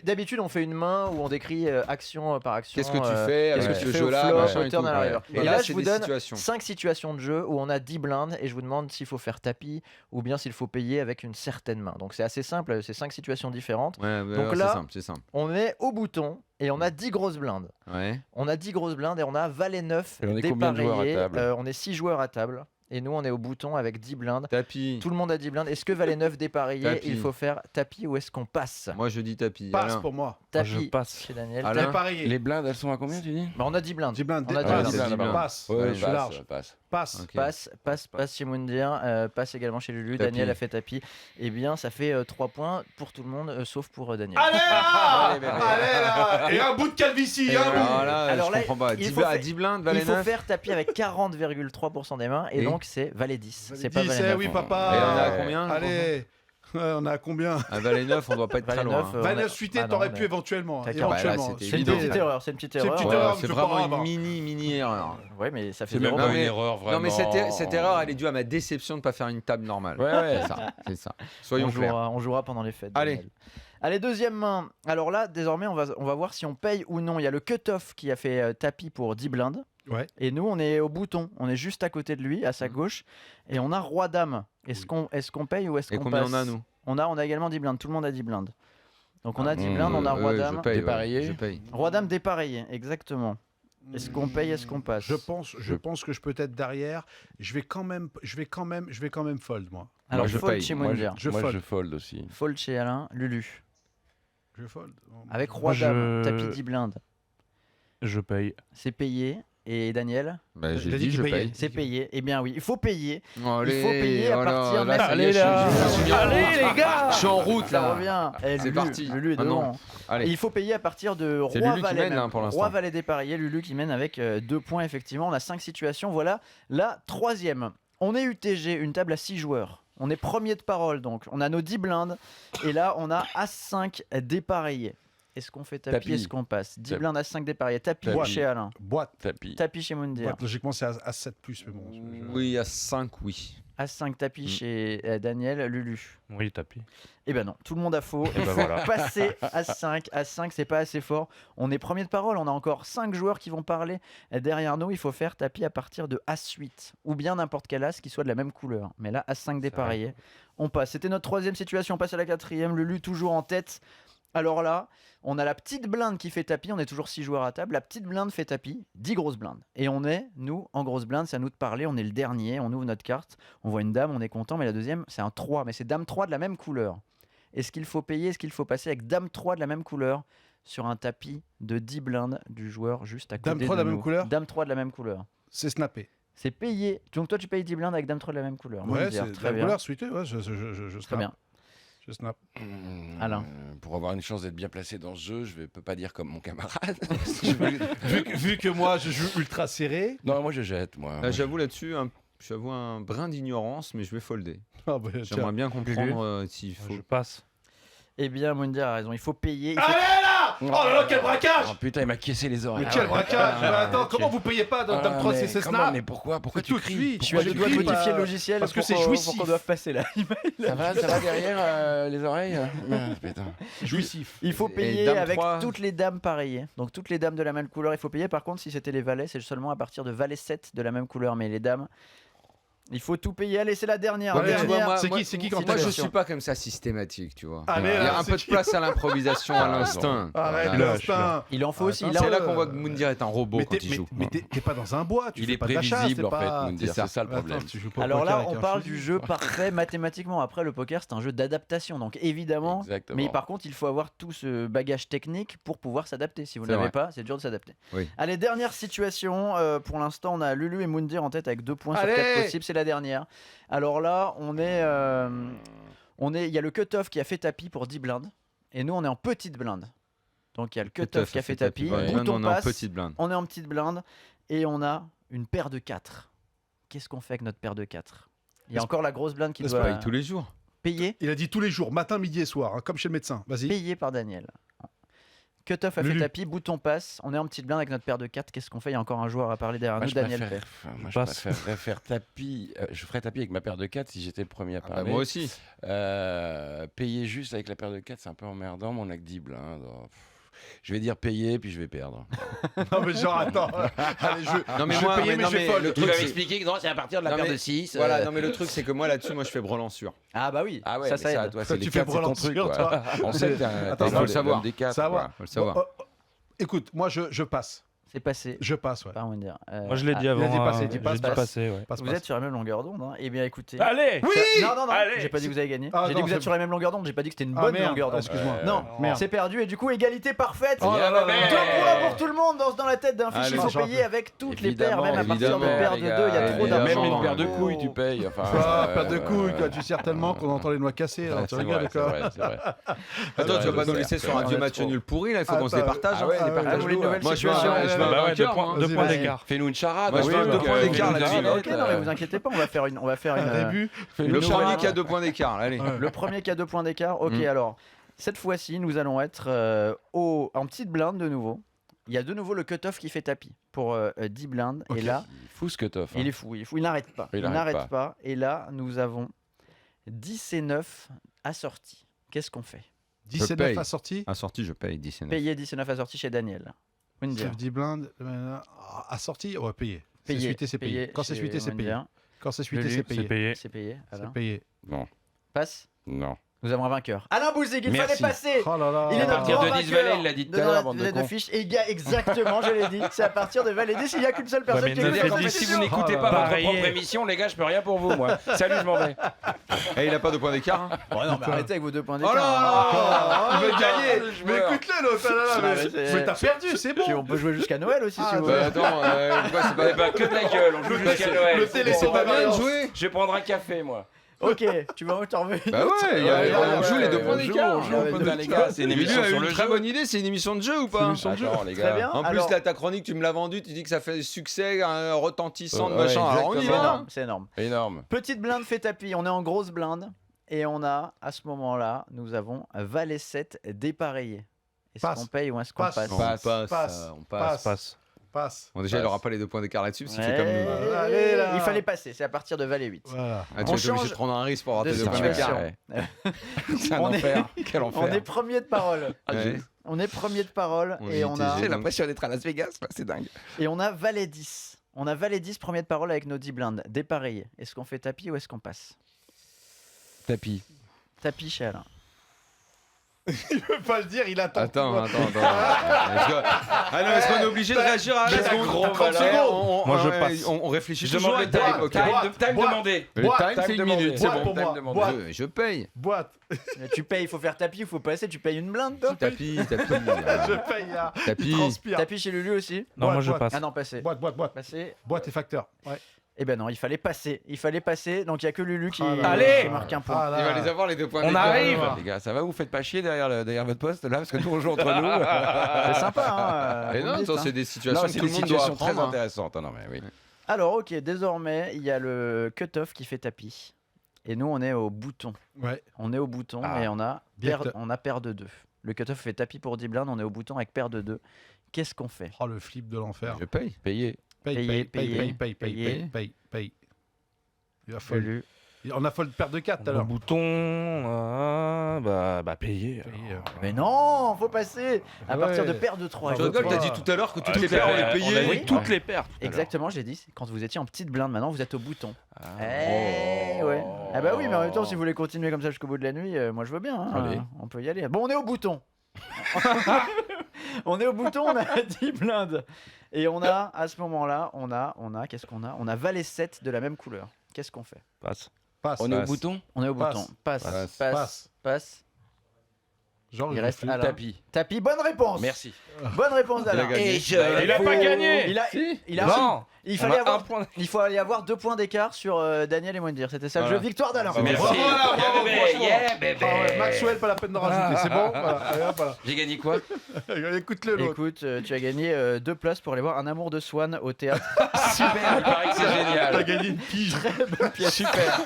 d'habitude, on fait une main où on décrit action par action. Qu'est-ce que tu fais avec ce jeu-là, machin et tout. Turn à la river. Et Et là, là, c'est je vous des donne situations. 5 situations de jeu où on a 10 blindes et je vous demande s'il faut faire tapis ou bien s'il faut payer avec une certaine main. Donc c'est assez simple, c'est 5 situations différentes. Ouais, Donc c'est là, simple, c'est simple. On est au bouton et on a 10 grosses blindes. Ouais. On a 10 grosses blindes et on a valet 9 Et on est combien de joueurs à dépareillé. table On est 6 joueurs à table. Et nous, on est au bouton avec 10 blindes. Tapis. Tout le monde a 10 blindes. Est-ce que valet 9 dépareillé, Tapis. il faut faire tapis ou est-ce qu'on passe? Moi, je dis tapis. Passe Alain. pour moi. Tapis je passe. chez Daniel. Alain. Dépareillé. Les blindes, elles sont à combien, tu dis? Bah, on a 10 blindes. 10 blindes. On a Ah, 10 blindes. 10 blindes. Passe. Ouais, Je suis large. passe. Passe. Ok. Passe chez Moundir, passe également chez Lulu. Tapis. Daniel a fait tapis. Eh bien, ça fait 3 points pour tout le monde, sauf pour Daniel. Allez là Allez, bébé. Allez là Et un bout de calvitie, un bout. Ah là, Alors je là, comprends pas. il 10 faut faire- 10 blindes, Il valet faut 9. faire tapis avec 40,3% des mains et Et donc c'est valet 10. Valet C'est pas 10, valet eh 9. oui, Et papa. on est à combien? Allez. Ouais, on est à combien Un valet 9, on doit pas être très Valet loin. 9, hein. 29 suité, Ah non, t'aurais on pu est- éventuellement. T'as éventuellement. bah là, c'était C'est une évident. petite erreur, c'est une petite C'est une erreur. petite Ouais, erreur, c'est je peux vraiment pas une avoir. mini erreur. Ouais, mais ça fait C'est même 0 pas Non, une mais- erreur, vraiment. Non mais cette erreur, elle est due à ma déception de pas faire une table normale. Ouais. C'est ça. Soyons clairs. On jouera pendant les fêtes. Allez. Daniel. Allez, deuxième main. Alors là, désormais, on va voir si on paye ou non. Il y a le cut-off qui a fait tapis pour 10 blindes. Ouais. Et nous, on est au bouton. On est juste à côté de lui, à sa gauche. Et on a roi-dame. Est-ce qu'on paye ou est-ce Et qu'on combien passe? on a, nous? On a également 10 blindes. Tout le monde a 10 blindes. Donc on a 10 blindes, on a Je roi-dame. paye, Dépareillé. Je paye. Roi-dame dépareillé, exactement. Est-ce qu'on paye, est-ce qu'on passe? Je pense que je peux être derrière. Je vais quand même fold, moi. Alors, je fold paye. chez Moi, Moundir. Je moi, fold. je fold aussi. Fold chez Alain. Lulu. Je fold. Avec Moi, roi-dame, je- tapis 10 blindes. Je paye. C'est payé. Et Daniel? Bah, Il j'ai a dit dit, je qu'il payait. paye. C'est payé. Eh bien oui, il faut payer. Allez, Il faut payer à voilà, partir là, de- ça y est, Allez, je là. suis en Allez, route. les gars. Je suis en route Ça là. revient. Eh, C'est Lulu, parti. Lulu est Ah non. devant. Et Allez. il faut payer à partir de C'est roi Lulu qui valet mène, même. hein, pour l'instant. Roi valet dépareillé, Lulu qui mène avec 2 points effectivement. On a 5 situations. Voilà la troisième. On est UTG, une table à 6 joueurs. On est premier de parole donc. On a nos 10 blindes et là on a As5 dépareillé. Est-ce qu'on fait tapis, Tapis. est-ce qu'on passe? 10 Tapis. blindes As5 dépareillé. Tapis Tapis. chez Alain. Boîte. Tapis. Tapis chez Moundir. Boîte. Logiquement, c'est à 7 plus, mais bon. Oui, à 5, oui. As5 tapis chez Daniel. Lulu. Oui, tapis. Eh ben non, tout le monde a faux. Il ben faut voilà. passer à 5. À 5, c'est pas assez fort. On est premier de parole. On a encore 5 joueurs qui vont parler derrière nous. Il faut faire tapis à partir de As8 ou bien n'importe quel As qui soit de la même couleur. Mais là, As5 dépareillé. On passe. C'était notre troisième situation. On passe à la quatrième. Lulu toujours en tête. Alors là, on a la petite blinde qui fait tapis. On est toujours 6 joueurs à table. La petite blinde fait tapis. 10 grosses blindes. Et on est, nous, en grosse blinde. C'est à nous de parler. On est le dernier. On ouvre notre carte. On voit une dame. On est content. Mais la deuxième, c'est un 3. Mais c'est dame 3 de la même couleur. Est-ce qu'il faut payer? Est-ce qu'il faut passer avec dame 3 de la même couleur sur un tapis de 10 blindes du joueur juste à côté Dame 3 de la même nous? couleur Dame 3 de la même couleur. C'est snappé. C'est payé. Donc toi, tu payes 10 blindes avec dame 3 de la même couleur. Ouais, Moundir, c'est très la bien. couleur suitée. Ouais, je Très snap. bien. Je snap. Alain. Pour avoir une chance d'être bien placé dans ce jeu, je ne peux pas dire comme mon camarade. Vu que moi, je joue ultra serré. Non, moi je jette, moi. J'avoue là-dessus, j'avoue un brin d'ignorance, mais je vais folder. Ah, bah, tiens. J'aimerais bien comprendre s'il faut. Je passe. Eh bien, Moundir a raison. Il faut payer. Il faut- Allez là Oh là là, quel braquage Oh putain, il m'a cassé les oreilles. Mais quel braquage Ah, Mais attends, ok. comment vous payez pas dans Dame 3 c'est comment, snap mais pourquoi C'est tu tout de cries suite. Je suis à deux doigts de modifier le logiciel Parce que pour c'est qu'on- jouissif. pour qu'on doive passer là. Ça va derrière les oreilles putain. Jouissif. Il faut Et payer dame avec 3. toutes les dames pareilles. Donc toutes les dames de la même couleur, il faut payer. Par contre, si c'était les valets, c'est seulement à partir de valet 7 de la même couleur. Mais les dames, il faut tout payer. Allez, c'est la dernière. Ouais, mais tu vois, dernière. moi- C'est moi- qui quand Moi, je Situation. suis pas comme ça systématique, tu vois. Allez, Il y a là, un peu de c'est place à l'improvisation, à l'instinct. Arrête Voilà. l'instinct. Il en faut aussi. Attends, Là, C'est on- là qu'on voit que Moundir est un robot Mais quand t'es il joue. t'es pas dans un bois, tu Il fais est pas de la chasse, prévisible t'es en fait, pas... Moundir, c'est c'est ça le Attends, problème. tu joues pas au Alors poker là, avec on un parle fusil. du jeu parfait mathématiquement. Après, le poker, c'est un jeu d'adaptation. Donc évidemment. Exactement. Mais par contre, il faut avoir tout ce bagage technique pour pouvoir s'adapter. Si vous ne C'est l'avez vrai. pas, c'est dur de s'adapter. Oui. Allez, dernière situation. Pour l'instant, on a Lulu et Moundir en tête avec 2 points sur Allez 4 possibles. C'est la dernière. Alors là, il y a le cut-off qui a fait tapis pour 10 blindes. Et nous, on est en petite blinde. Donc il y a le cut-off qui a fait tapis. Ouais. Bouton Non, non, passe. petite blinde. On est en petite blinde. Et on a une paire de 4. Qu'est-ce qu'on fait avec notre paire de 4? Il y a Laisse- encore la grosse blinde qui laisse doit pas Paye tous les jours. payer. Il a dit tous les jours, matin, midi et soir, hein, comme chez le médecin. Vas-y. Payé par Daniel. Cut-off a fait Lulu. tapis, bouton passe. On est en petite blinde avec notre paire de 4. Qu'est-ce qu'on fait? Il y a encore un joueur à parler derrière Moi, nous, je Daniel préfère- Père. moi, je Passe. préférerais faire tapis. Je ferais tapis avec ma paire de 4 si j'étais le premier à Ah bah, parler. moi aussi. Payer juste avec la paire de 4, c'est un peu emmerdant, mais on a que 10 blindes. Je vais dire payer, puis je vais perdre. Non, mais genre, attends. Allez, Non, mais je moi, vais payer, mais non, je vais mais fold. le Il truc, va c'est- m'expliquer que non, c'est à partir de la Non, paire mais- de 6. Voilà, non mais le truc c'est que moi là-dessus, moi je fais brelan-sûr. Ah bah oui, Ah ouais, ça, mais ça aide. toi, Toi, c'est tu les fais 4, c'est ton brelan truc. sûr, quoi. toi. On sait que Attends, t'as faut le savoir. des 4. Savoir. Faut le savoir. Écoute, moi, je passe. C'est passé. Je passe, ouais. Pas à dire. Moi, je l'ai dit ah, avant. il a dit passer, hein, dit j'ai passe, dit passe. passer, ouais. Passe, Vous passe. êtes sur la même longueur d'onde. Hein. Eh bien, écoutez. Allez Non, non, non, Allez. j'ai pas dit que vous avez gagné. Ah, J'ai dit non, que vous êtes c'est- sur la même longueur d'onde. J'ai pas dit que c'était une Ah, bonne merde, longueur d'onde. excuse-moi. Non, Merde. c'est perdu et du coup, égalité parfaite. Oh là là là là. 2 points pour tout le monde dans la tête d'un fichier. Allez, Il faut j'en payer peux. avec toutes les paires, Évidemment, même à partir de évidemment, paire de les 2. gars, Il y a trop évidemment. d'argent. Même une paire de Oh. couilles, tu payes. Enfin, Ah, paire de couilles, quoi. Tu sers tellement qu'on entend les noix cassées. Là. Ouais, Tu c'est rigoles, vrai, c'est quoi. vrai, c'est vrai. Attends, tu vas pas je nous sais, laisser c'est sur un vrai. vieux match nul pourri là, il faut qu'on se les partage. Ah ouais, hein. les partages vous voulez une d'eau, nouvelle Moi je veux situation, un, je veux un Bah ouais, vainqueur, 2 points, moi, hein. 2 points Vas-y. d'écart. Fais-nous une charade. Moi, je veux 2 points d'écart une là-dessus. devinette, Ok, non, mais vous inquiétez pas, on va faire une. Un début. Le une premier nouvelle- qui a 2 points d'écart, là, allez. Ouais. Le premier qui a 2 points d'écart. Ok, Mm. alors, cette fois-ci, nous allons être en petite blinde de nouveau. Il y a de nouveau le cut-off qui fait tapis pour 10 blindes. Ok. Et là, Il fout ce cut-off. il est fou, il n'arrête pas. Il Il n'arrête n'arrête pas. Et là, nous avons 10 et 9 assortis. Qu'est-ce qu'on fait? 10 et paye. 9 assortis. Assorti, je paye 10 et 9. Payer 10 et 9 assortis chez Daniel. Windir. Chef 10 blindes. Assortis, on va payer. C'est Payé, suité, c'est payé. Quand c'est chez suité, c'est payé. Windir. Quand c'est suité, Lulu, c'est C'est payé. payé. C'est payé. C'est Alain. payé. Non, Passe. non. Nous avons un vainqueur. Alain Bouzig, il Merci. fallait passer. Oh là là. Il est À notre partir grand de 10 vainqueur. valets, il l'a dit tout à Dans l'heure, la bande de tête de cons. fiche. Et exactement, je l'ai dit. C'est à partir de Valet 10. Il n'y a qu'une seule personne mais qui ne écoute faites la pas Si compétition. vous n'écoutez Oh pas là votre là. propre émission, les gars, je peux rien pour vous, moi. Salut, je m'en vais. Eh, il a pas 2 points d'écart. Hein. Oh non, mais arrêtez avec vos 2 points Oh là d'écart. là, il veut gagner. Mais écoute-le, l'autre. Ah là là, Ah, mais- mais c'est- Mais t'as perdu, c'est bon. Puis on peut jouer jusqu'à Noël aussi si vous Bah, voulez. attends, pourquoi c'est pas. Eh ben, que de la gueule, on joue jusqu'à Noël. le c'est télé, bon. C'est pas bien de Variance. jouer. Je vais prendre un café, moi. Ok, tu vas où t'en veux? Bah ouais, on joue les 2 points d'écart. Putain, les gars, c'est une Lulu émission a eu sur une le très jeu. bonne idée, c'est une émission de jeu ou pas? Attends, les Très gars. bien. En plus, Alors- là, ta chronique, tu me l'as vendue, tu dis que ça fait succès, un retentissant de Ouais, machin. Alors on y C'est exactement. va. énorme, c'est énorme. Énorme. Petite blinde fait tapis, on est en grosse blinde. Et on a, à ce moment-là, nous avons Valet 7 dépareillé. Est-ce Passe. qu'on paye ou est-ce qu'on Passe. passe? On Passe. passe, on passe. Passe. Passe. Bon, déjà, il Passe. aura pas les 2 points d'écart là-dessus parce qu'il Ouais, fait comme nous. Allez, là. Il fallait passer, c'est à partir de Valet 8. Voilà. Ah, tu On vas être obligé change de prendre un risque pour avoir de tes 2 points situation. d'écart. C'est un On est- enfer. Quel On enfer. est premier de parole. Ouais. On est premier de parole On et est on a, ITG. l'impression d'être à Las Vegas, c'est dingue. Valet 10. On a Valet 10 premier de parole avec nos 10 blindes dépareillées. Est-ce qu'on fait tapis ou est-ce qu'on passe? Tapis. Tapis chez Alain. Il veut pas le dire, il attend. Attends. Est-ce qu'on est obligé de réagir à la seconde? gros 30 malin. secondes. Moi, je passe. On réfléchit Je toujours demande avec le ta time. ok. Time Boîte. demandé. Le Boîte. time, c'est une demandé. minute, c'est Boîte bon. pour moi. demandé. Boîte. Je paye. Boîte. Tu payes, il faut faire tapis, il faut passer. Tu payes une blinde, toi? Tapis. Je paye là. Il Tapis. transpire. Tapis chez Lulu aussi? Non, moi je Boîte, passe. Ah non, passer. Boîte. Passer. Boîte et facteur. Ouais. Eh ben non, il fallait passer. Donc il y a que Lulu qui, Ah là là. qui marque un point. Ah là. Il va les avoir les 2 points On d'écart. arrive. Les gars, ça va, vous faites pas chier derrière votre poste là parce que nous on joue entre nous. C'est sympa, hein. Et vous non, me dites, ça, hein. c'est des situations Non, que c'est tout une le monde doit situation très apprendre. hein. intéressante. Non mais oui. Alors ok, désormais, il y a le cut-off qui fait tapis. Et nous, on est au bouton. Ouais. On est au bouton Ah. et on a Direct. paire de 2. Le cut-off fait tapis pour 10 blindes, on est au bouton avec paire de 2. Qu'est-ce qu'on fait? Oh, le flip de l'enfer. Je paye. Payé. Payer. Paye. Il va fold. Lulu. On a fold paire de 4 tout à Le l'heure. bouton, bah payer. Mais non, faut passer à Ouais. partir de paire de 3. Je rigole, t'as dit tout à l'heure que toutes les paires on les On a payait. dit toutes les paires. tout à l'heure. Exactement, je l'ai dit. Quand vous étiez en petite blinde, maintenant vous êtes au bouton. Ah. Ouais. Ah bah oui, mais en même temps, si vous voulez continuer comme ça jusqu'au bout de la nuit, moi je veux bien. hein. Allez. On peut y aller. Bon, on est au bouton. On est au bouton, on a 10 blindes. Et on a, à ce moment-là, qu'est-ce qu'on a? On a Valet 7 de la même couleur. Qu'est-ce qu'on fait? Passe. Passe. On est au Passe. bouton. On est au Passe. bouton. Passe. Passe. Passe. Genre, Il reste flip. Alain. Tapis. Tapis, bonne réponse. Merci. Bonne réponse Il a d'Alain. gagné. Il a pas gagné. Il a Non. Il On fallait a avoir, un point. il faut aller avoir 2 points d'écart sur Daniel et Moundir. C'était ça le Voilà. jeu. Victoire d'Alain. Merci. Bravo, Alain, bravo, bébé, franchement. yeah, bébé. Ah ouais, Maxwell, pas la peine de rajouter. C'est bon voilà. Allez, hop, voilà. J'ai gagné quoi? Écoute-le, l'autre. Écoute, tu as gagné 2 places pour aller voir Un amour de Swann au théâtre. Super, il paraît que c'est génial. T'as gagné une pige. Très bonne pièce. Super.